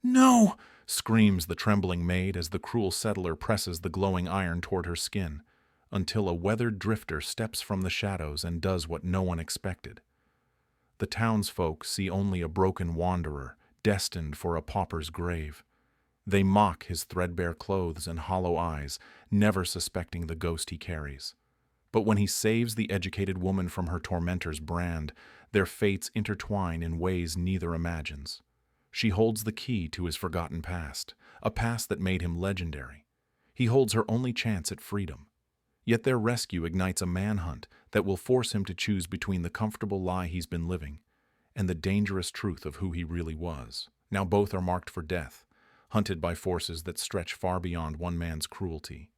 "No!" screams the trembling maid as the cruel settler presses the glowing iron toward her skin, until a weathered drifter steps from the shadows and does what no one expected. The townsfolk see only a broken wanderer, destined for a pauper's grave. They mock his threadbare clothes and hollow eyes, never suspecting the ghost he carries. But when he saves the educated woman from her tormentor's brand, their fates intertwine in ways neither imagines. She holds the key to his forgotten past, a past that made him legendary. He holds her only chance at freedom. Yet their rescue ignites a manhunt that will force him to choose between the comfortable lie he's been living and the dangerous truth of who he really was. Now both are marked for death, hunted by forces that stretch far beyond one man's cruelty.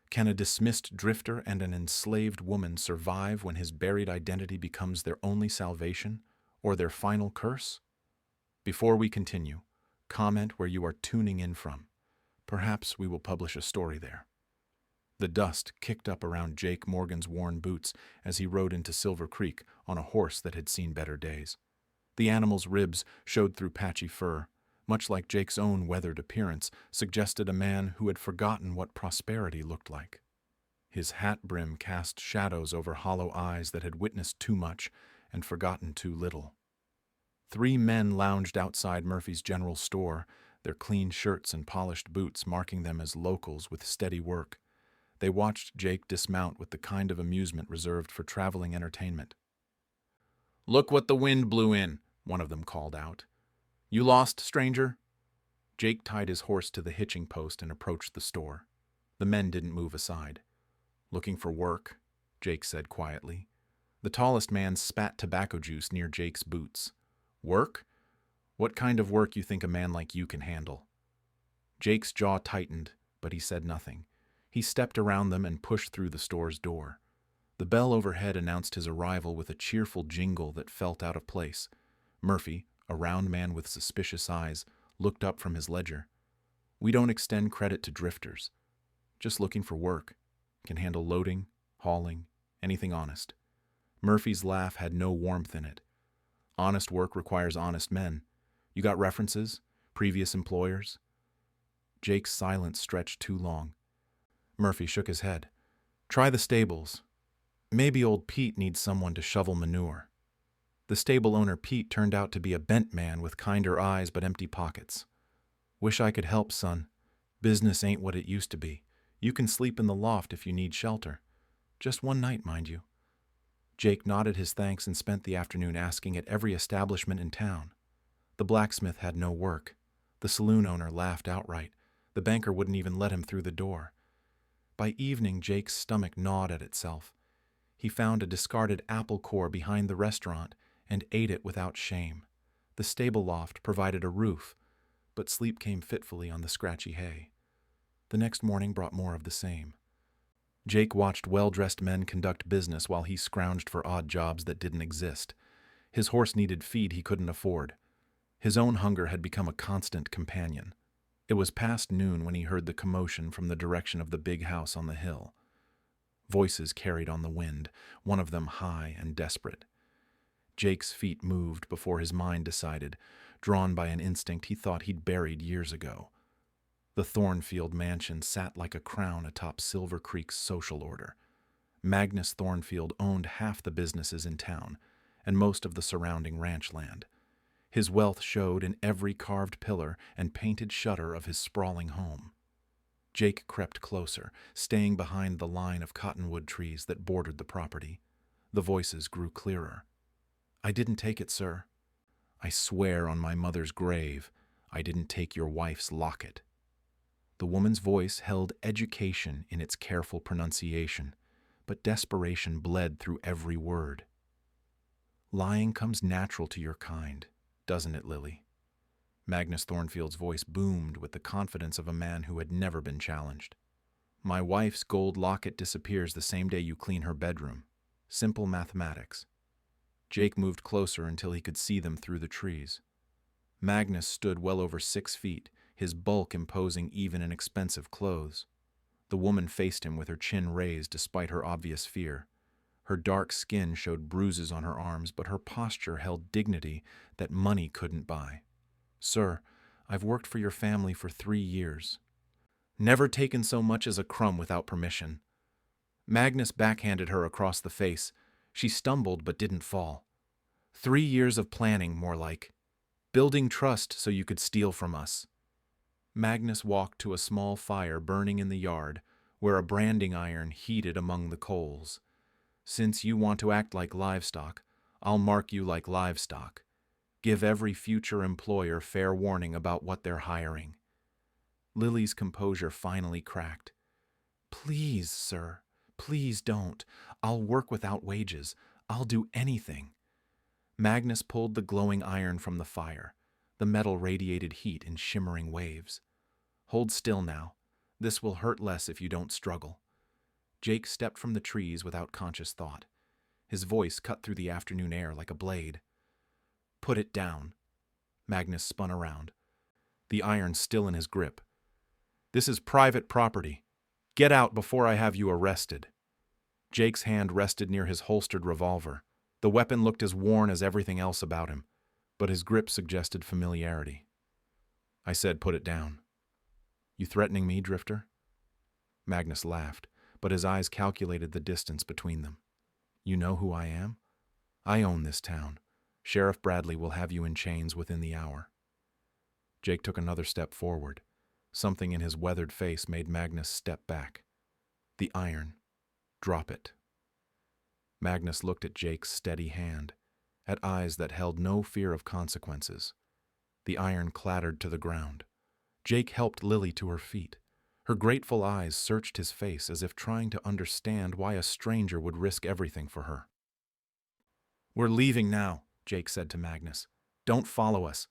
Can a dismissed drifter and an enslaved woman survive when his buried identity becomes their only salvation or their final curse? Before we continue, comment where you are tuning in from. Perhaps we will publish a story there. The dust kicked up around Jake Morgan's worn boots as he rode into Silver Creek on a horse that had seen better days. The animal's ribs showed through patchy fur, much like Jake's own weathered appearance suggested a man who had forgotten what prosperity looked like. His hat brim cast shadows over hollow eyes that had witnessed too much and forgotten too little. 3 men lounged outside Murphy's General Store, their clean shirts and polished boots marking them as locals with steady work. They watched Jake dismount with the kind of amusement reserved for traveling entertainment. "Look what the wind blew in," one of them called out. "You lost, stranger?" Jake tied his horse to the hitching post and approached the store. The men didn't move aside. "Looking for work," Jake said quietly. The tallest man spat tobacco juice near Jake's boots. "Work? What kind of work you think a man like you can handle?" Jake's jaw tightened, but he said nothing. He stepped around them and pushed through the store's door. The bell overhead announced his arrival with a cheerful jingle that felt out of place. Murphy, a round man with suspicious eyes, looked up from his ledger. "We don't extend credit to drifters. Just looking for work. Can handle loading, hauling, anything honest." Murphy's laugh had no warmth in it. "Honest work requires honest men. You got references? Previous employers?" Jake's silence stretched too long. Murphy shook his head. "Try the stables. Maybe old Pete needs someone to shovel manure." The stable owner Pete turned out to be a bent man with kinder eyes but empty pockets. "Wish I could help, son. Business ain't what it used to be. You can sleep in the loft if you need shelter. Just one night, mind you." Jake nodded his thanks and spent the afternoon asking at every establishment in town. The blacksmith had no work. The saloon owner laughed outright. The banker wouldn't even let him through the door. By evening, Jake's stomach gnawed at itself. He found a discarded apple core behind the restaurant and ate it without shame. The stable loft provided a roof, but sleep came fitfully on the scratchy hay. The next morning brought more of the same. Jake watched well-dressed men conduct business while he scrounged for odd jobs that didn't exist. His horse needed feed he couldn't afford. His own hunger had become a constant companion. It was past noon when he heard the commotion from the direction of the big house on the hill. Voices carried on the wind, one of them high and desperate. Jake's feet moved before his mind decided, drawn by an instinct he thought he'd buried years ago. The Thornfield mansion sat like a crown atop Silver Creek's social order. Magnus Thornfield owned half the businesses in town and most of the surrounding ranch land. His wealth showed in every carved pillar and painted shutter of his sprawling home. Jake crept closer, staying behind the line of cottonwood trees that bordered the property. The voices grew clearer. "I didn't take it, sir. I swear on my mother's grave, I didn't take your wife's locket." The woman's voice held education in its careful pronunciation, but desperation bled through every word. "Lying comes natural to your kind, doesn't it, Lily?" Magnus Thornfield's voice boomed with the confidence of a man who had never been challenged. "My wife's gold locket disappears the same day you clean her bedroom. Simple mathematics." Jake moved closer until he could see them through the trees. Magnus stood well over 6 feet, his bulk imposing even in expensive clothes. The woman faced him with her chin raised despite her obvious fear. Her dark skin showed bruises on her arms, but her posture held dignity that money couldn't buy. "Sir, I've worked for your family for 3 years. Never taken so much as a crumb without permission." Magnus backhanded her across the face. She stumbled but didn't fall. 3 years of planning, more like. Building trust so you could steal from us. Magnus walked to a small fire burning in the yard, where a branding iron heated among the coals. "Since you want to act like livestock, I'll mark you like livestock. Give every future employer fair warning about what they're hiring." Lily's composure finally cracked. "Please, sir, please don't. I'll work without wages. I'll do anything." Magnus pulled the glowing iron from the fire. The metal radiated heat in shimmering waves. "Hold still now. This will hurt less if you don't struggle." Jake stepped from the trees without conscious thought. His voice cut through the afternoon air like a blade. "Put it down." Magnus spun around, the iron still in his grip. "This is private property. Get out before I have you arrested." Jake's hand rested near his holstered revolver. The weapon looked as worn as everything else about him, but his grip suggested familiarity. "I said put it down." "You threatening me, Drifter?" Magnus laughed, but his eyes calculated the distance between them. "You know who I am? I own this town. Sheriff Bradley will have you in chains within the hour." Jake took another step forward. Something in his weathered face made Magnus step back. "The iron. Drop it." Magnus looked at Jake's steady hand, at eyes that held no fear of consequences. The iron clattered to the ground. Jake helped Lily to her feet. Her grateful eyes searched his face as if trying to understand why a stranger would risk everything for her. "We're leaving now," Jake said to Magnus. "Don't follow us."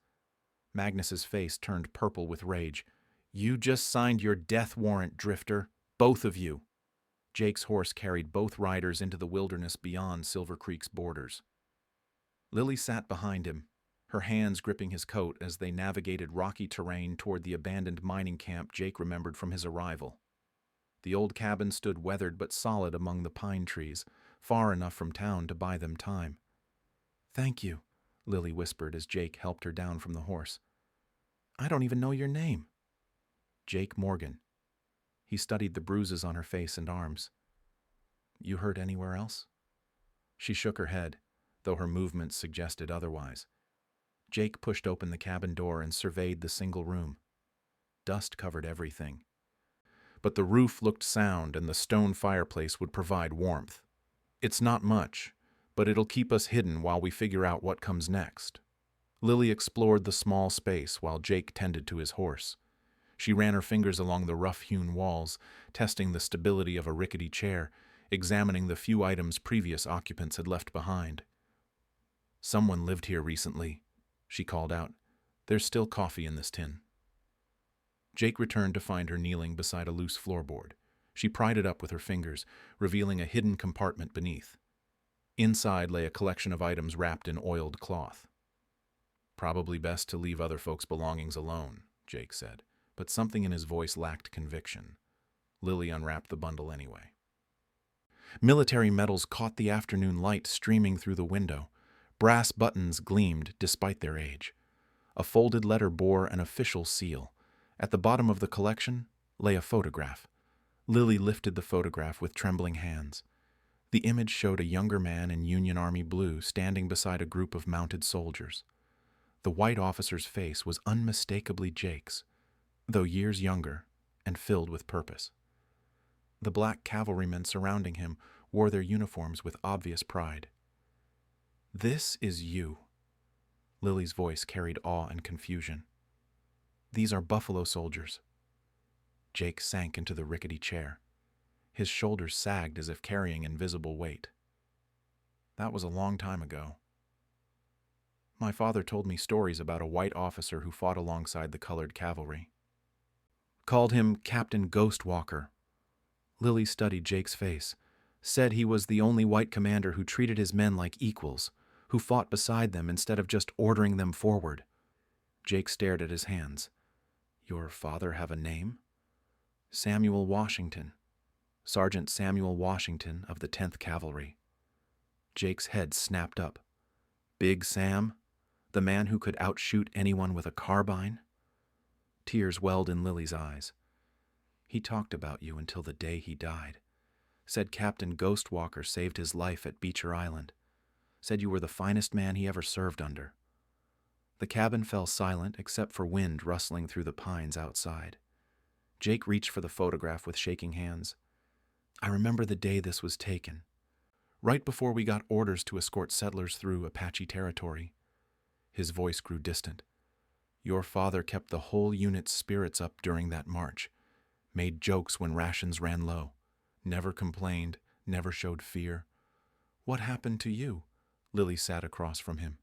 Magnus's face turned purple with rage. "You just signed your death warrant, Drifter. Both of you." Jake's horse carried both riders into the wilderness beyond Silver Creek's borders. Lily sat behind him, her hands gripping his coat as they navigated rocky terrain toward the abandoned mining camp Jake remembered from his arrival. The old cabin stood weathered but solid among the pine trees, far enough from town to buy them time. "Thank you," Lily whispered as Jake helped her down from the horse. "I don't even know your name." "Jake Morgan." He studied the bruises on her face and arms. "You hurt anywhere else?" She shook her head, though her movements suggested otherwise. Jake pushed open the cabin door and surveyed the single room. Dust covered everything. But the roof looked sound and the stone fireplace would provide warmth. "It's not much, but it'll keep us hidden while we figure out what comes next." Lily explored the small space while Jake tended to his horse. She ran her fingers along the rough-hewn walls, testing the stability of a rickety chair, examining the few items previous occupants had left behind. "Someone lived here recently," she called out. "There's still coffee in this tin." Jake returned to find her kneeling beside a loose floorboard. She pried it up with her fingers, revealing a hidden compartment beneath. Inside lay a collection of items wrapped in oiled cloth. "Probably best to leave other folks' belongings alone," Jake said, but something in his voice lacked conviction. Lily unwrapped the bundle anyway. Military medals caught the afternoon light streaming through the window. Brass buttons gleamed despite their age. A folded letter bore an official seal. At the bottom of the collection lay a photograph. Lily lifted the photograph with trembling hands. The image showed a younger man in Union Army blue standing beside a group of mounted soldiers. The white officer's face was unmistakably Jake's, though years younger and filled with purpose. The black cavalrymen surrounding him wore their uniforms with obvious pride. "This is you." Lily's voice carried awe and confusion. "These are Buffalo soldiers." Jake sank into the rickety chair. His shoulders sagged as if carrying invisible weight. "That was a long time ago. My father told me stories about a white officer who fought alongside the colored cavalry. Called him Captain Ghostwalker." Lily studied Jake's face, said he was the only white commander who treated his men like equals, who fought beside them instead of just ordering them forward. Jake stared at his hands. "Your father have a name?" "Samuel Washington. Sergeant Samuel Washington of the 10th Cavalry." Jake's head snapped up. "Big Sam? The man who could outshoot anyone with a carbine?" Tears welled in Lily's eyes. "He talked about you until the day he died. Said Captain Ghostwalker saved his life at Beecher Island. Said you were the finest man he ever served under." The cabin fell silent except for wind rustling through the pines outside. Jake reached for the photograph with shaking hands. "I remember the day this was taken, right before we got orders to escort settlers through Apache territory." His voice grew distant. "Your father kept the whole unit's spirits up during that march, made jokes when rations ran low, never complained, never showed fear." "What happened to you?" Lily sat across from him.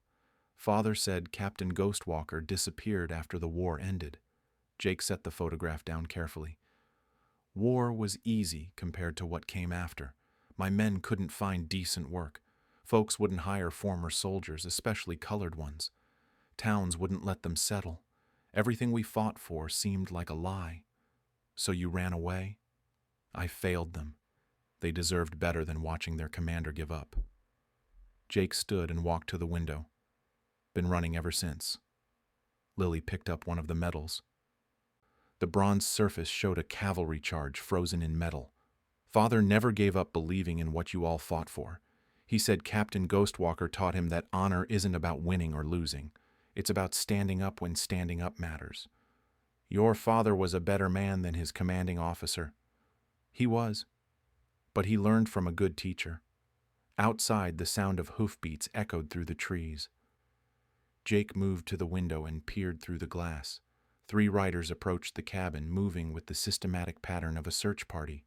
"Father said Captain Ghostwalker disappeared after the war ended." Jake set the photograph down carefully. "War was easy compared to what came after. My men couldn't find decent work. Folks wouldn't hire former soldiers, especially colored ones. Towns wouldn't let them settle. Everything we fought for seemed like a lie. So you ran away?" "I failed them. They deserved better than watching their commander give up." Jake stood and walked to the window. "Been running ever since." Lily picked up one of the medals. The bronze surface showed a cavalry charge frozen in metal. "Father never gave up believing in what you all fought for. He said Captain Ghostwalker taught him that honor isn't about winning or losing. It's about standing up when standing up matters. Your father was a better man than his commanding officer." "He was. But he learned from a good teacher." Outside, the sound of hoofbeats echoed through the trees. Jake moved to the window and peered through the glass. 3 riders approached the cabin, moving with the systematic pattern of a search party.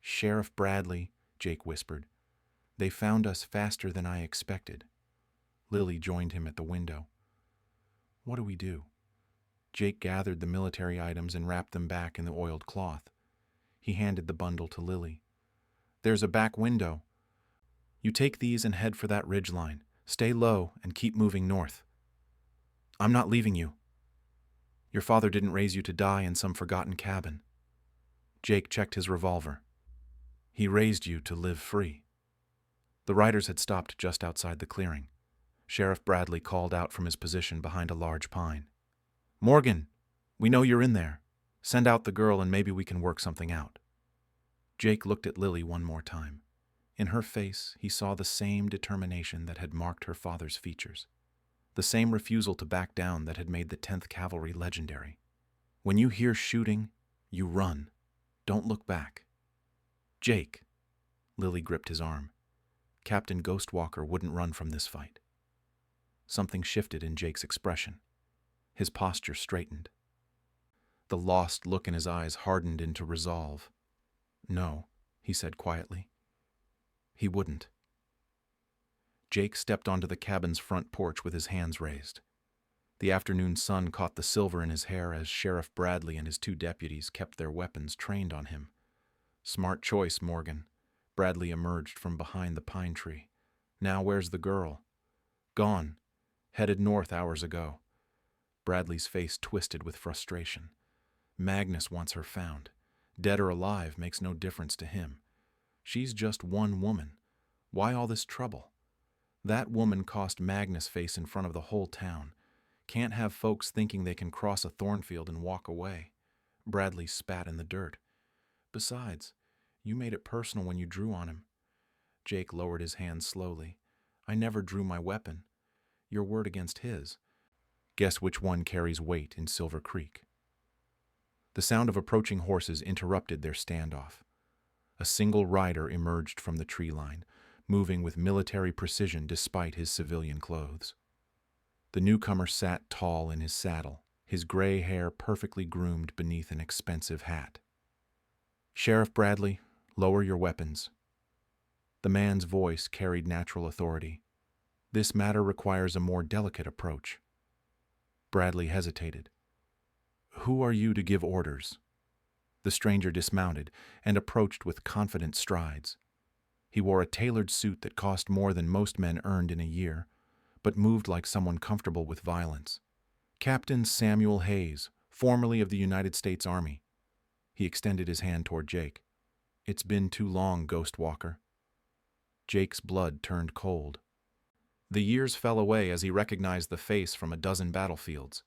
"Sheriff Bradley," Jake whispered. "They found us faster than I expected." Lily joined him at the window. "What do we do?" Jake gathered the military items and wrapped them back in the oiled cloth. He handed the bundle to Lily. "There's a back window. You take these and head for that ridgeline. Stay low and keep moving north. I'm not leaving you. Your father didn't raise you to die in some forgotten cabin." Jake checked his revolver. "He raised you to live free." The riders had stopped just outside the clearing. Sheriff Bradley called out from his position behind a large pine. "Morgan, we know you're in there. Send out the girl and maybe we can work something out." Jake looked at Lily one more time. In her face, he saw the same determination that had marked her father's features, the same refusal to back down that had made the 10th Cavalry legendary. "When you hear shooting, you run. Don't look back." "Jake," Lily gripped his arm. "Captain Ghostwalker wouldn't run from this fight." Something shifted in Jake's expression. His posture straightened. The lost look in his eyes hardened into resolve. "No," he said quietly. "He wouldn't." Jake stepped onto the cabin's front porch with his hands raised. The afternoon sun caught the silver in his hair as Sheriff Bradley and his 2 deputies kept their weapons trained on him. "Smart choice, Morgan." Bradley emerged from behind the pine tree. "Now where's the girl?" "Gone. Headed north hours ago." Bradley's face twisted with frustration. "Magnus wants her found. Dead or alive makes no difference to him. She's just one woman. Why all this trouble? That woman cost Magnus face in front of the whole town. Can't have folks thinking they can cross a thornfield and walk away." Bradley spat in the dirt. "Besides, you made it personal when you drew on him." Jake lowered his hand slowly. "I never drew my weapon. Your word against his. Guess which one carries weight in Silver Creek." The sound of approaching horses interrupted their standoff. A single rider emerged from the tree line, moving with military precision despite his civilian clothes. The newcomer sat tall in his saddle, his gray hair perfectly groomed beneath an expensive hat. "Sheriff Bradley, lower your weapons." The man's voice carried natural authority. "This matter requires a more delicate approach." Bradley hesitated. "Who are you to give orders?" The stranger dismounted and approached with confident strides. He wore a tailored suit that cost more than most men earned in a year, but moved like someone comfortable with violence. "Captain Samuel Hayes, formerly of the United States Army." He extended his hand toward Jake. "It's been too long, Ghostwalker." Jake's blood turned cold. The years fell away as he recognized the face from a dozen battlefields.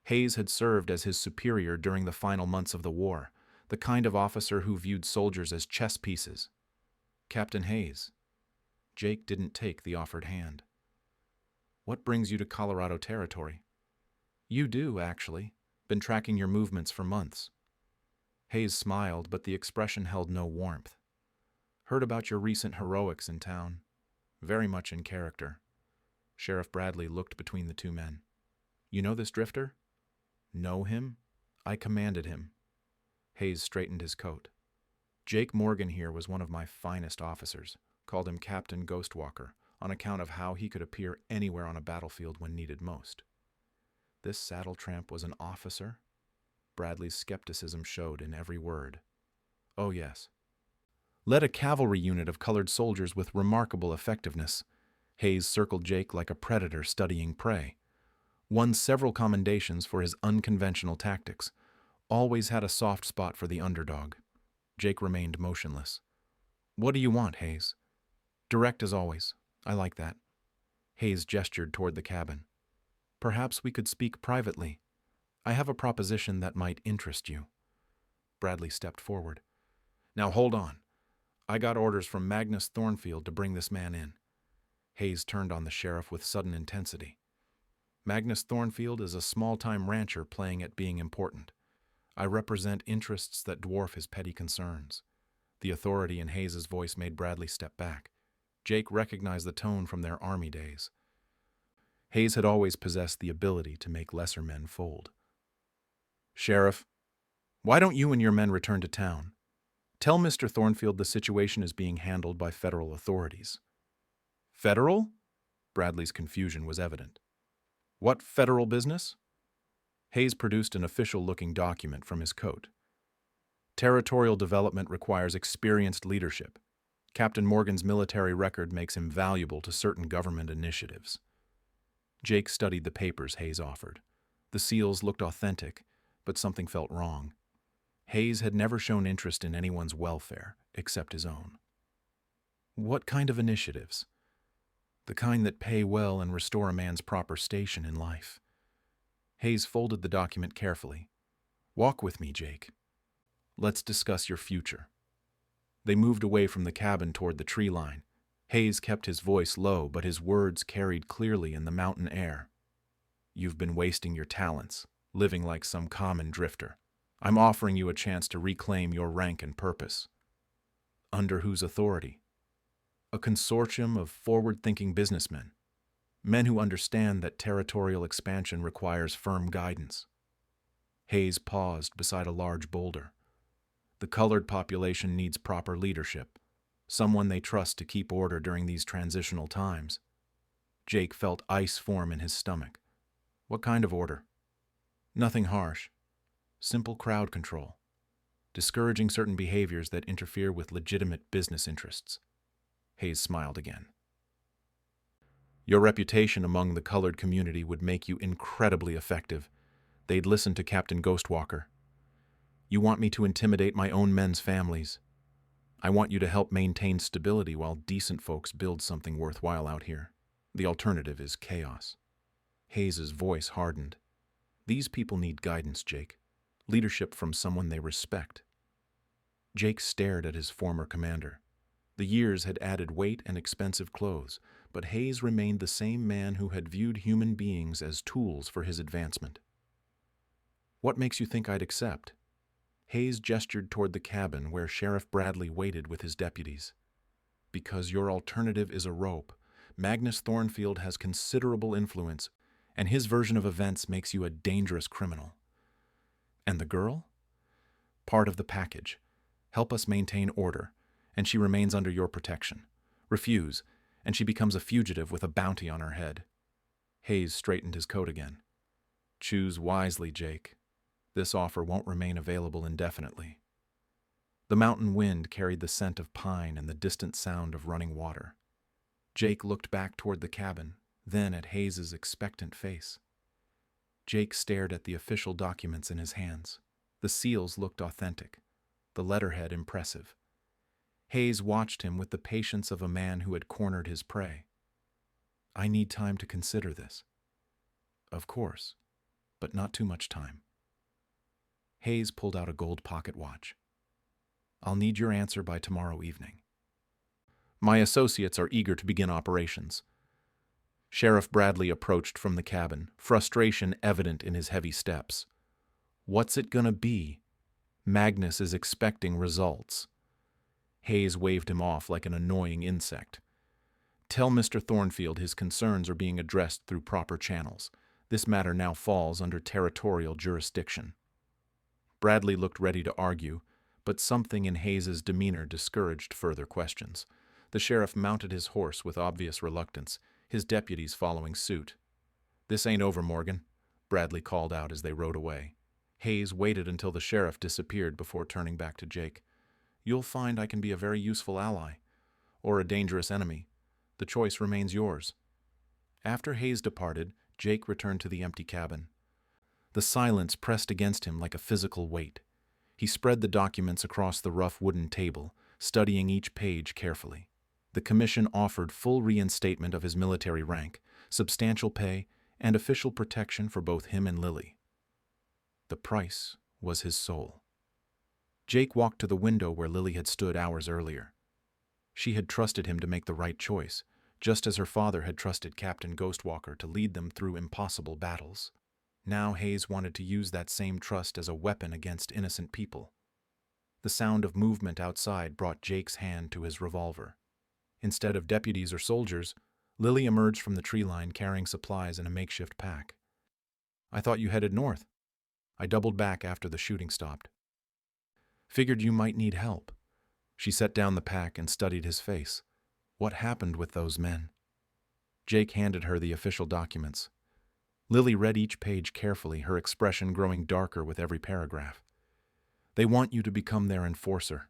Hayes had served as his superior during the final months of the war, the kind of officer who viewed soldiers as chess pieces. Captain Hayes. Jake didn't take the offered hand. What brings you to Colorado territory? You do, actually. Been tracking your movements for months. Hayes smiled, but the expression held no warmth. Heard about your recent heroics in town. Very much in character. Sheriff Bradley looked between the two men. You know this drifter? Know him? I commanded him. Hayes straightened his coat. Jake Morgan here was one of my finest officers. Called him Captain Ghostwalker, on account of how he could appear anywhere on a battlefield when needed most. This saddle tramp was an officer? Bradley's skepticism showed in every word. Oh yes. Led a cavalry unit of colored soldiers with remarkable effectiveness. Hayes circled Jake like a predator studying prey. Won several commendations for his unconventional tactics. Always had a soft spot for the underdog. Jake remained motionless. What do you want, Hayes? Direct as always. I like that. Hayes gestured toward the cabin. Perhaps we could speak privately. I have a proposition that might interest you. Bradley stepped forward. Now hold on. I got orders from Magnus Thornfield to bring this man in. Hayes turned on the sheriff with sudden intensity. Magnus Thornfield is a small-time rancher playing at being important. I represent interests that dwarf his petty concerns. The authority in Hayes's voice made Bradley step back. Jake recognized the tone from their army days. Hayes had always possessed the ability to make lesser men fold. Sheriff, why don't you and your men return to town? Tell Mr. Thornfield the situation is being handled by federal authorities. Federal? Bradley's confusion was evident. What federal business? Hayes produced an official-looking document from his coat. Territorial development requires experienced leadership. Captain Morgan's military record makes him valuable to certain government initiatives. Jake studied the papers Hayes offered. The seals looked authentic, but something felt wrong. Hayes had never shown interest in anyone's welfare, except his own. What kind of initiatives? The kind that pay well and restore a man's proper station in life. Hayes folded the document carefully. Walk with me, Jake. Let's discuss your future. They moved away from the cabin toward the tree line. Hayes kept his voice low, but his words carried clearly in the mountain air. You've been wasting your talents, living like some common drifter. I'm offering you a chance to reclaim your rank and purpose. Under whose authority? A consortium of forward-thinking businessmen. Men who understand that territorial expansion requires firm guidance. Hayes paused beside a large boulder. The colored population needs proper leadership, someone they trust to keep order during these transitional times. Jake felt ice form in his stomach. What kind of order? Nothing harsh. Simple crowd control. Discouraging certain behaviors that interfere with legitimate business interests. Hayes smiled again. Your reputation among the colored community would make you incredibly effective. They'd listen to Captain Ghostwalker. You want me to intimidate my own men's families. I want you to help maintain stability while decent folks build something worthwhile out here. The alternative is chaos. Hayes's voice hardened. These people need guidance, Jake. Leadership from someone they respect. Jake stared at his former commander. The years had added weight and expensive clothes, but Hayes remained the same man who had viewed human beings as tools for his advancement. What makes you think I'd accept? Hayes gestured toward the cabin where Sheriff Bradley waited with his deputies. Because your alternative is a rope. Magnus Thornfield has considerable influence, and his version of events makes you a dangerous criminal. And the girl? Part of the package. Help us maintain order, and she remains under your protection. Refuse, and she becomes a fugitive with a bounty on her head. Hayes straightened his coat again. Choose wisely, Jake. This offer won't remain available indefinitely. The mountain wind carried the scent of pine and the distant sound of running water. Jake looked back toward the cabin, then at Hayes's expectant face. Jake stared at the official documents in his hands. The seals looked authentic, the letterhead impressive. Hayes watched him with the patience of a man who had cornered his prey. I need time to consider this. Of course. but not too much time. Hayes pulled out a gold pocket watch. I'll need your answer by tomorrow evening. My associates are eager to begin operations. Sheriff Bradley approached from the cabin, frustration evident in his heavy steps. What's it gonna be? Magnus is expecting results. Hayes waved him off like an annoying insect. Tell Mr. Thornfield his concerns are being addressed through proper channels. This matter now falls under territorial jurisdiction. Bradley looked ready to argue, but something in Hayes's demeanor discouraged further questions. The sheriff mounted his horse with obvious reluctance, his deputies following suit. This ain't over, Morgan, Bradley called out as they rode away. Hayes waited until the sheriff disappeared before turning back to Jake. You'll find I can be a very useful ally, or a dangerous enemy. The choice remains yours. After Hayes departed, Jake returned to the empty cabin. The silence pressed against him like a physical weight. He spread the documents across the rough wooden table, studying each page carefully. The commission offered full reinstatement of his military rank, substantial pay, and official protection for both him and Lily. The price was his soul. Jake walked to the window where Lily had stood hours earlier. She had trusted him to make the right choice, just as her father had trusted Captain Ghostwalker to lead them through impossible battles. Now Hayes wanted to use that same trust as a weapon against innocent people. The sound of movement outside brought Jake's hand to his revolver. Instead of deputies or soldiers, Lily emerged from the tree line carrying supplies in a makeshift pack. I thought you headed north. I doubled back after the shooting stopped. Figured you might need help. She set down the pack and studied his face. What happened with those men? Jake handed her the official documents. Lily read each page carefully, her expression growing darker with every paragraph. They want you to become their enforcer.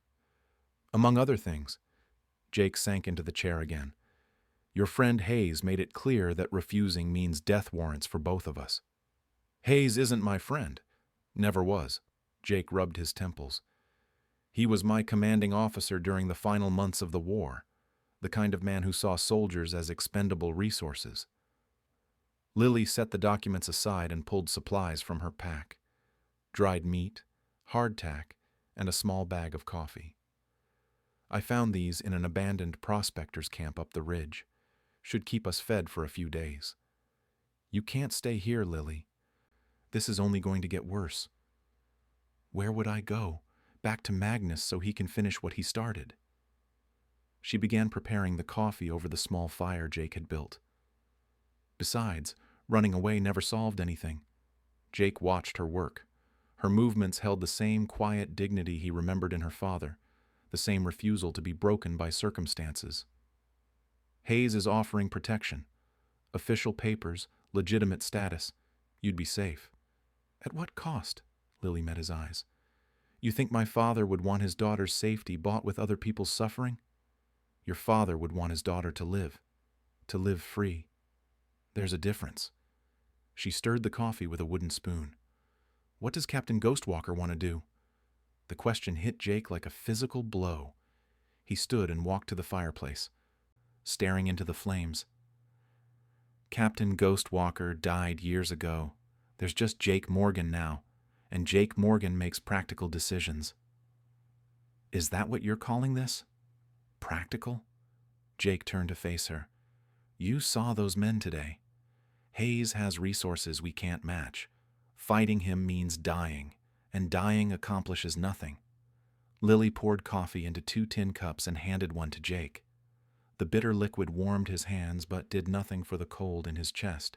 Among other things, Jake sank into the chair again. Your friend Hayes made it clear that refusing means death warrants for both of us. Hayes isn't my friend. Never was. Jake rubbed his temples. He was my commanding officer during the final months of the war, the kind of man who saw soldiers as expendable resources. Lily set the documents aside and pulled supplies from her pack. Dried meat, hardtack, and a small bag of coffee. I found these in an abandoned prospectors' camp up the ridge. Should keep us fed for a few days. You can't stay here, Lily. This is only going to get worse. Where would I go? Back to Magnus so he can finish what he started. She began preparing the coffee over the small fire Jake had built. Besides, running away never solved anything. Jake watched her work. Her movements held the same quiet dignity he remembered in her father, the same refusal to be broken by circumstances. Hayes is offering protection. Official papers, legitimate status. You'd be safe. At what cost? Lily met his eyes. You think my father would want his daughter's safety bought with other people's suffering? Your father would want his daughter to live free. There's a difference. She stirred the coffee with a wooden spoon. What does Captain Ghostwalker want to do? The question hit Jake like a physical blow. He stood and walked to the fireplace, staring into the flames. Captain Ghostwalker died years ago. There's just Jake Morgan now, and Jake Morgan makes practical decisions. Is that what you're calling this? Practical? Jake turned to face her. You saw those men today. Hayes has resources we can't match. Fighting him means dying, and dying accomplishes nothing. Lily poured coffee into 2 tin cups and handed one to Jake. The bitter liquid warmed his hands but did nothing for the cold in his chest.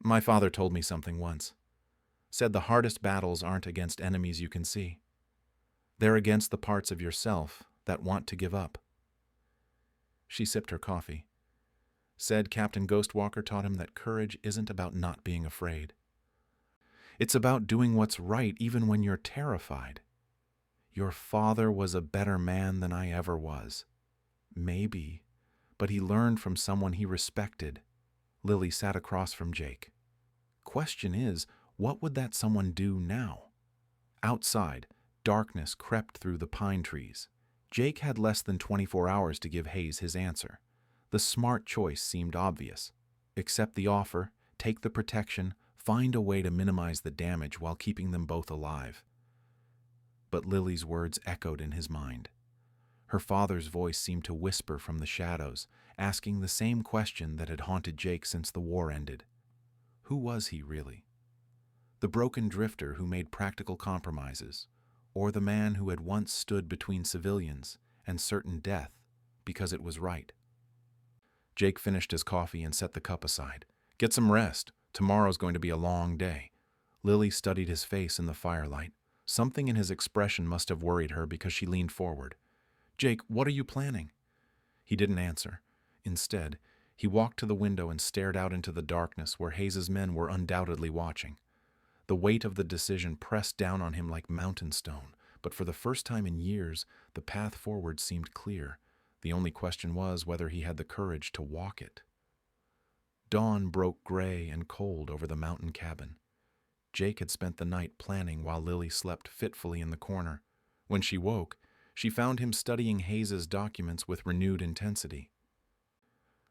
My father told me something once. Said the hardest battles aren't against enemies you can see. They're against the parts of yourself that want to give up. She sipped her coffee. Said Captain Ghostwalker taught him that courage isn't about not being afraid. It's about doing what's right even when you're terrified. Your father was a better man than I ever was. Maybe, but he learned from someone he respected. Lily sat across from Jake. Question is, what would that someone do now? Outside, darkness crept through the pine trees. Jake had less than 24 hours to give Hayes his answer. The smart choice seemed obvious. Accept the offer, take the protection, Find a way to minimize the damage while keeping them both alive. But Lily's words echoed in his mind. Her father's voice seemed to whisper from the shadows, asking the same question that had haunted Jake since the war ended. Who was he really? The broken drifter who made practical compromises, or the man who had once stood between civilians and certain death because it was right? Jake finished his coffee and set the cup aside. Get some rest. Tomorrow's going to be a long day. Lily studied his face in the firelight. Something in his expression must have worried her because she leaned forward. Jake, what are you planning? He didn't answer. Instead, he walked to the window and stared out into the darkness where Hayes's men were undoubtedly watching. The weight of the decision pressed down on him like mountain stone, but for the first time in years, the path forward seemed clear. The only question was whether he had the courage to walk it. Dawn broke gray and cold over the mountain cabin. Jake had spent the night planning while Lily slept fitfully in the corner. When she woke, she found him studying Hayes's documents with renewed intensity.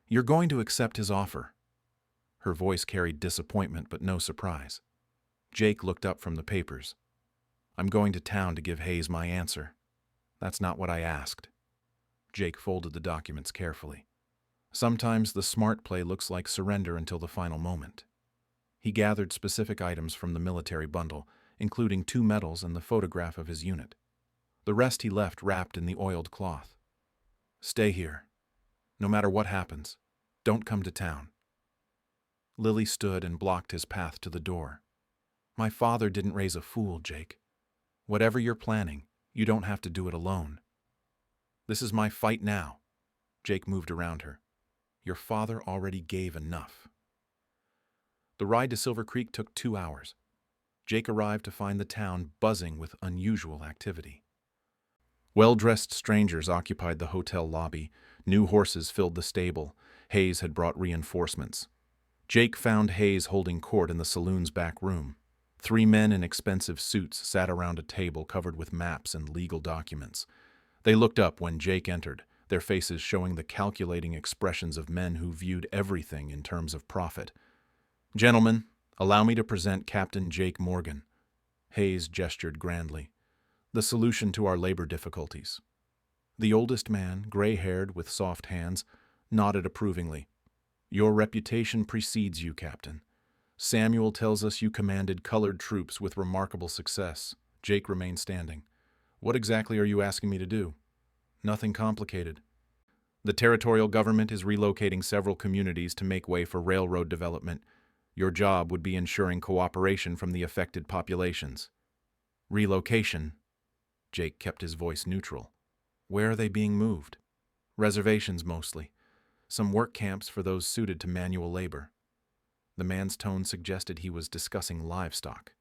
You're going to accept his offer. Her voice carried disappointment but no surprise. Jake looked up from the papers. I'm going to town to give Hayes my answer. That's not what I asked. Jake folded the documents carefully. Sometimes the smart play looks like surrender until the final moment. He gathered specific items from the military bundle, including 2 medals and the photograph of his unit. The rest he left wrapped in the oiled cloth. Stay here. No matter what happens, don't come to town. Lily stood and blocked his path to the door. My father didn't raise a fool, Jake. Whatever you're planning, you don't have to do it alone. This is my fight now. Jake moved around her. Your father already gave enough. The ride to Silver Creek took 2 hours. Jake arrived to find the town buzzing with unusual activity. Well-dressed strangers occupied the hotel lobby. New horses filled the stable. Hayes had brought reinforcements. Jake found Hayes holding court in the saloon's back room. 3 men in expensive suits sat around a table covered with maps and legal documents. They looked up when Jake entered, their faces showing the calculating expressions of men who viewed everything in terms of profit. Gentlemen, allow me to present Captain Jake Morgan. Hayes gestured grandly. The solution to our labor difficulties. The oldest man, gray-haired with soft hands, nodded approvingly. Your reputation precedes you, Captain. Samuel tells us you commanded colored troops with remarkable success. Jake remained standing. What exactly are you asking me to do? Nothing complicated. The territorial government is relocating several communities to make way for railroad development. Your job would be ensuring cooperation from the affected populations. Relocation. Jake kept his voice neutral. Where are they being moved? Reservations mostly. Some work camps for those suited to manual labor. The man's tone suggested he was discussing livestock.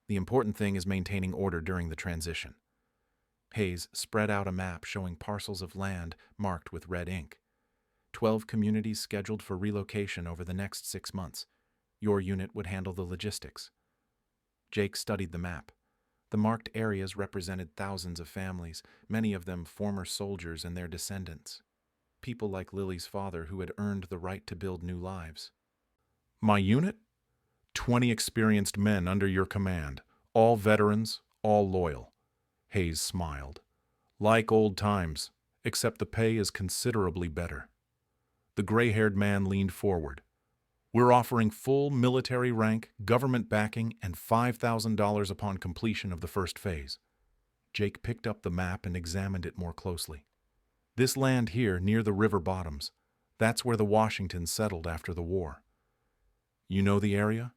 The important thing is maintaining order during the transition. Hayes spread out a map showing parcels of land marked with red ink. 12 communities scheduled for relocation over the next 6 months. Your unit would handle the logistics. Jake studied the map. The marked areas represented thousands of families, many of them former soldiers and their descendants. People like Lily's father who had earned the right to build new lives. My unit? 20 experienced men under your command, all veterans, all loyal. Hayes smiled. Like old times, except the pay is considerably better. The gray-haired man leaned forward. We're offering full military rank, government backing, and $5,000 upon completion of the first phase. Jake picked up the map and examined it more closely. This land here, near the river bottoms, that's where the Washingtons settled after the war. You know the area?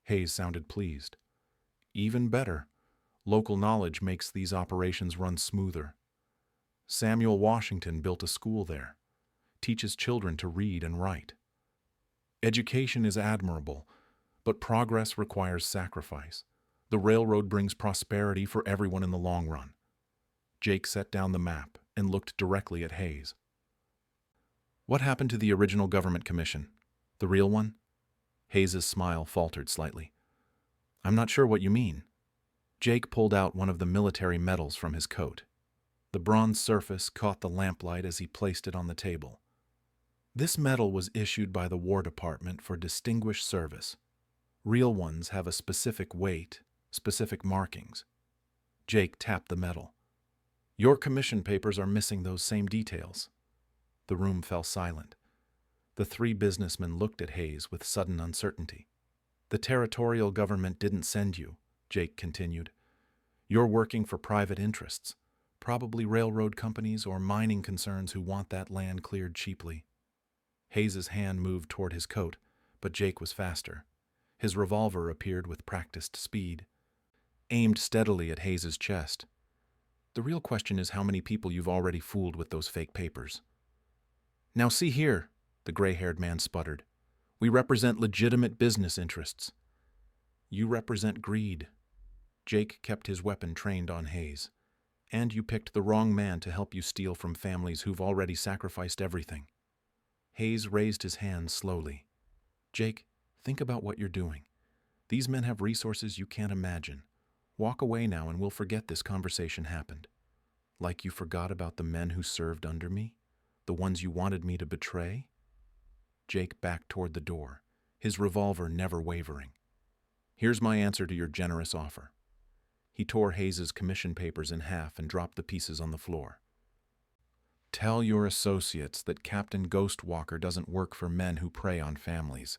Hayes sounded pleased. Even better. Local knowledge makes these operations run smoother. Samuel Washington built a school there, teaches children to read and write. Education is admirable, but progress requires sacrifice. The railroad brings prosperity for everyone in the long run. Jake set down the map and looked directly at Hayes. What happened to the original government commission? The real one? Hayes's smile faltered slightly. I'm not sure what you mean. Jake pulled out one of the military medals from his coat. The bronze surface caught the lamplight as he placed it on the table. This medal was issued by the War Department for distinguished service. Real ones have a specific weight, specific markings. Jake tapped the metal. Your commission papers are missing those same details. The room fell silent. The three businessmen looked at Hayes with sudden uncertainty. The territorial government didn't send you, Jake continued. You're working for private interests, probably railroad companies or mining concerns who want that land cleared cheaply. Hayes's hand moved toward his coat, but Jake was faster. His revolver appeared with practiced speed, aimed steadily at Hayes's chest. The real question is how many people you've already fooled with those fake papers. Now see here, the gray-haired man sputtered. We represent legitimate business interests. You represent greed. Jake kept his weapon trained on Hayes. And you picked the wrong man to help you steal from families who've already sacrificed everything. Hayes raised his hand slowly. Jake, think about what you're doing. These men have resources you can't imagine. Walk away now and we'll forget this conversation happened. Like you forgot about the men who served under me? The ones you wanted me to betray? Jake backed toward the door, his revolver never wavering. Here's my answer to your generous offer. He tore Hayes's commission papers in half and dropped the pieces on the floor. Tell your associates that Captain Ghostwalker doesn't work for men who prey on families.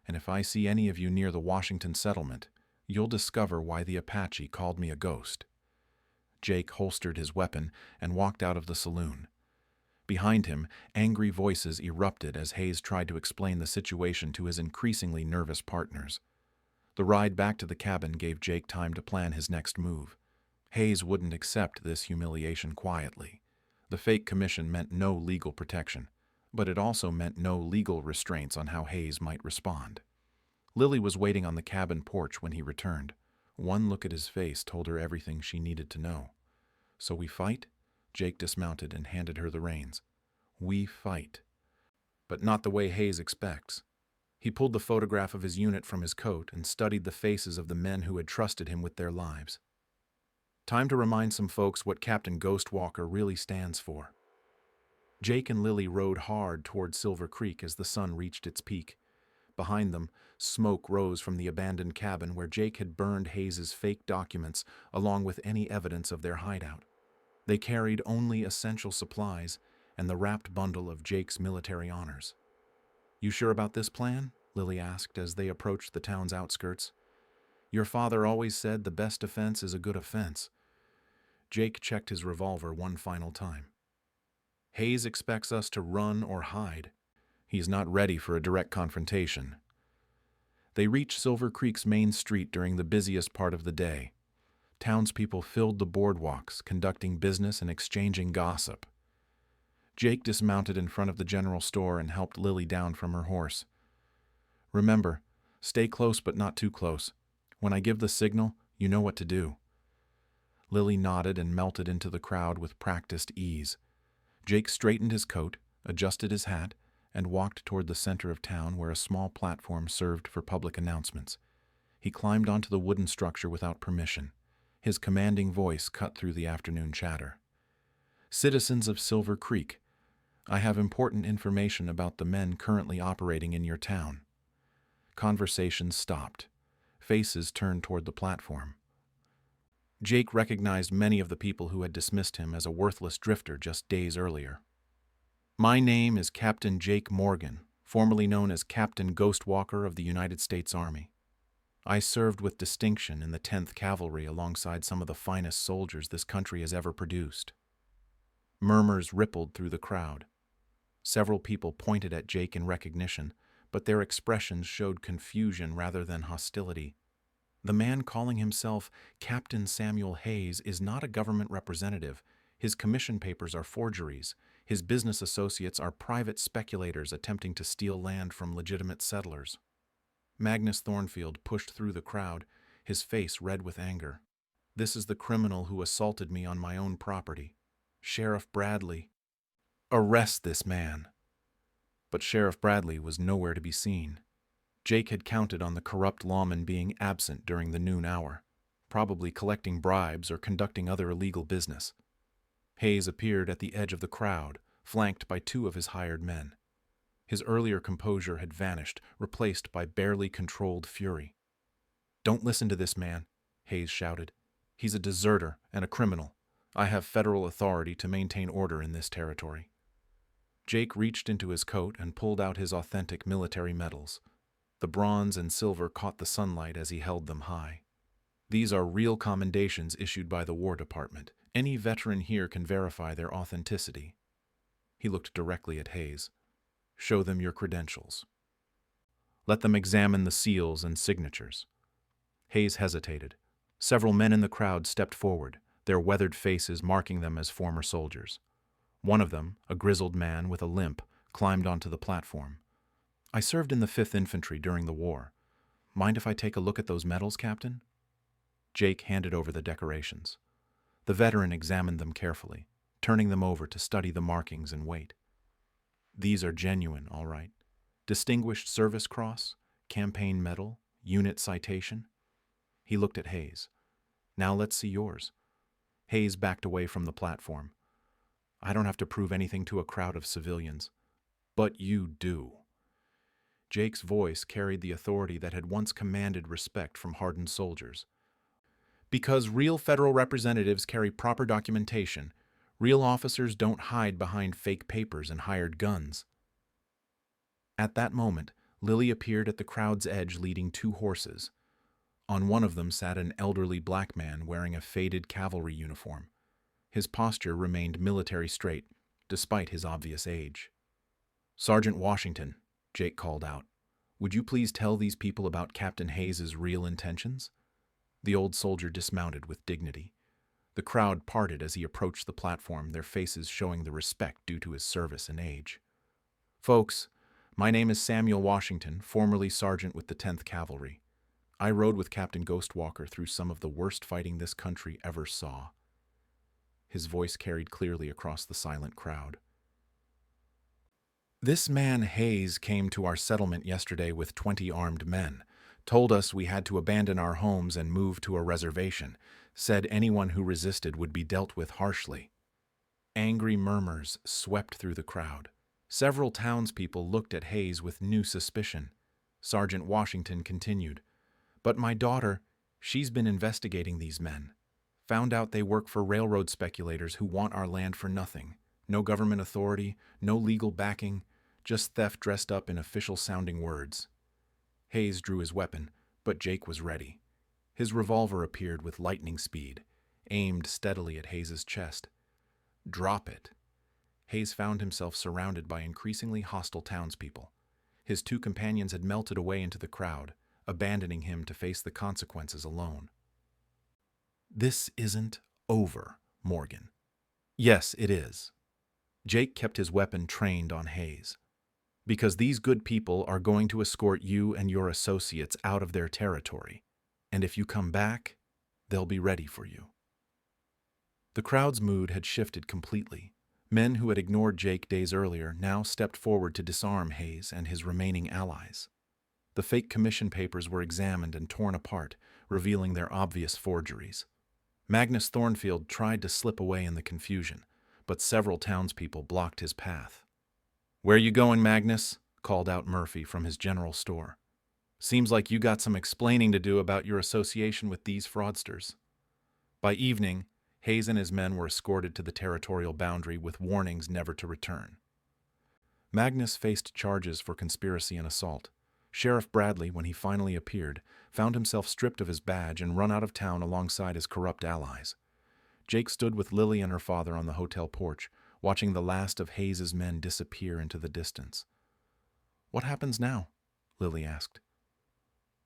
And if I see any of you near the Washington settlement, you'll discover why the Apache called me a ghost. Jake holstered his weapon and walked out of the saloon. Behind him, angry voices erupted as Hayes tried to explain the situation to his increasingly nervous partners. The ride back to the cabin gave Jake time to plan his next move. Hayes wouldn't accept this humiliation quietly. The fake commission meant no legal protection, but it also meant no legal restraints on how Hayes might respond. Lily was waiting on the cabin porch when he returned. One look at his face told her everything she needed to know. So we fight? Jake dismounted and handed her the reins. We fight. But not the way Hayes expects. He pulled the photograph of his unit from his coat and studied the faces of the men who had trusted him with their lives. Time to remind some folks what Captain Ghostwalker really stands for. Jake and Lily rode hard toward Silver Creek as the sun reached its peak. Behind them, smoke rose from the abandoned cabin where Jake had burned Hayes's fake documents along with any evidence of their hideout. They carried only essential supplies and the wrapped bundle of Jake's military honors. You sure about this plan? Lily asked as they approached the town's outskirts. Your father always said the best defense is a good offense. Jake checked his revolver one final time. Hayes expects us to run or hide. He's not ready for a direct confrontation. They reached Silver Creek's main street during the busiest part of the day. Townspeople filled the boardwalks, conducting business and exchanging gossip. Jake dismounted in front of the general store and helped Lily down from her horse. Remember, stay close but not too close. When I give the signal, you know what to do. Lily nodded and melted into the crowd with practiced ease. Jake straightened his coat, adjusted his hat, and walked toward the center of town where a small platform served for public announcements. He climbed onto the wooden structure without permission. His commanding voice cut through the afternoon chatter. Citizens of Silver Creek, I have important information about the men currently operating in your town. Conversations stopped. Faces turned toward the platform. Jake recognized many of the people who had dismissed him as a worthless drifter just days earlier. My name is Captain Jake Morgan, formerly known as Captain Ghostwalker of the United States Army. I served with distinction in the 10th Cavalry alongside some of the finest soldiers this country has ever produced. Murmurs rippled through the crowd. Several people pointed at Jake in recognition, but their expressions showed confusion rather than hostility. The man calling himself Captain Samuel Hayes is not a government representative. His commission papers are forgeries. His business associates are private speculators attempting to steal land from legitimate settlers. Magnus Thornfield pushed through the crowd, his face red with anger. This is the criminal who assaulted me on my own property. Sheriff Bradley. Arrest this man. But Sheriff Bradley was nowhere to be seen. Jake had counted on the corrupt lawman being absent during the noon hour, probably collecting bribes or conducting other illegal business. Hayes appeared at the edge of the crowd, flanked by two of his hired men. His earlier composure had vanished, replaced by barely controlled fury. "Don't listen to this man," Hayes shouted. "He's a deserter and a criminal. I have federal authority to maintain order in this territory." Jake reached into his coat and pulled out his authentic military medals. The bronze and silver caught the sunlight as he held them high. "These are real commendations issued by the War Department. Any veteran here can verify their authenticity." He looked directly at Hayes. "Show them your credentials. Let them examine the seals and signatures." Hayes hesitated. Several men in the crowd stepped forward, their weathered faces marking them as former soldiers. One of them, a grizzled man with a limp, climbed onto the platform. "I served in the 5th Infantry during the war. Mind if I take a look at those medals, Captain?" Jake handed over the decorations. The veteran examined them carefully, turning them over to study the markings and weight. "These are genuine, all right. Distinguished Service Cross, Campaign Medal, Unit Citation." He looked at Hayes. "Now let's see yours." Hayes backed away from the platform. "I don't have to prove anything to a crowd of civilians." "But you do." Jake's voice carried the authority that had once commanded respect from hardened soldiers. "Because real federal representatives carry proper documentation, real officers don't hide behind fake papers and hired guns." At that moment, Lily appeared at the crowd's edge leading 2 horses. On one of them sat an elderly black man wearing a faded cavalry uniform. His posture remained military straight, despite his obvious age. "Sergeant Washington," Jake called out, "would you please tell these people about Captain Hayes's real intentions?" The old soldier dismounted with dignity. The crowd parted as he approached the platform, their faces showing the respect due to his service and age. "Folks, my name is Samuel Washington, formerly sergeant with the 10th Cavalry. I rode with Captain Ghostwalker through some of the worst fighting this country ever saw." His voice carried clearly across the silent crowd. "This man Hayes came to our settlement yesterday with 20 armed men, told us we had to abandon our homes and move to a reservation, said anyone who resisted would be dealt with harshly." Angry murmurs swept through the crowd. Several townspeople looked at Hayes with new suspicion. Sergeant Washington continued, "But my daughter, she's been investigating these men. Found out they work for railroad speculators who want our land for nothing. No government authority, no legal backing, just theft dressed up in official-sounding words." Hayes drew his weapon, but Jake was ready. His revolver appeared with lightning speed, aimed steadily at Hayes's chest. "Drop it." Hayes found himself surrounded by increasingly hostile townspeople. His 2 companions had melted away into the crowd, abandoning him to face the consequences alone. "This isn't over, Morgan." "Yes, it is." Jake kept his weapon trained on Hayes. "Because these good people are going to escort you and your associates out of their territory. And if you come back, they'll be ready for you." The crowd's mood had shifted completely. Men who had ignored Jake days earlier now stepped forward to disarm Hayes and his remaining allies. The fake commission papers were examined and torn apart, revealing their obvious forgeries. Magnus Thornfield tried to slip away in the confusion, but several townspeople blocked his path. "Where you going, Magnus?" called out Murphy from his general store. "Seems like you got some explaining to do about your association with these fraudsters." By evening, Hayes and his men were escorted to the territorial boundary with warnings never to return. Magnus faced charges for conspiracy and assault. Sheriff Bradley, when he finally appeared, found himself stripped of his badge and run out of town alongside his corrupt allies. Jake stood with Lily and her father on the hotel porch, watching the last of Hayes's men disappear into the distance. "What happens now?" Lily asked.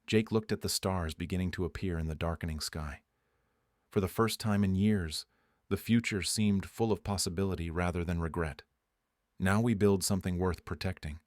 Jake looked at the stars beginning to appear in the darkening sky. For the first time in years, the future seemed full of possibility rather than regret. "Now we build something worth protecting."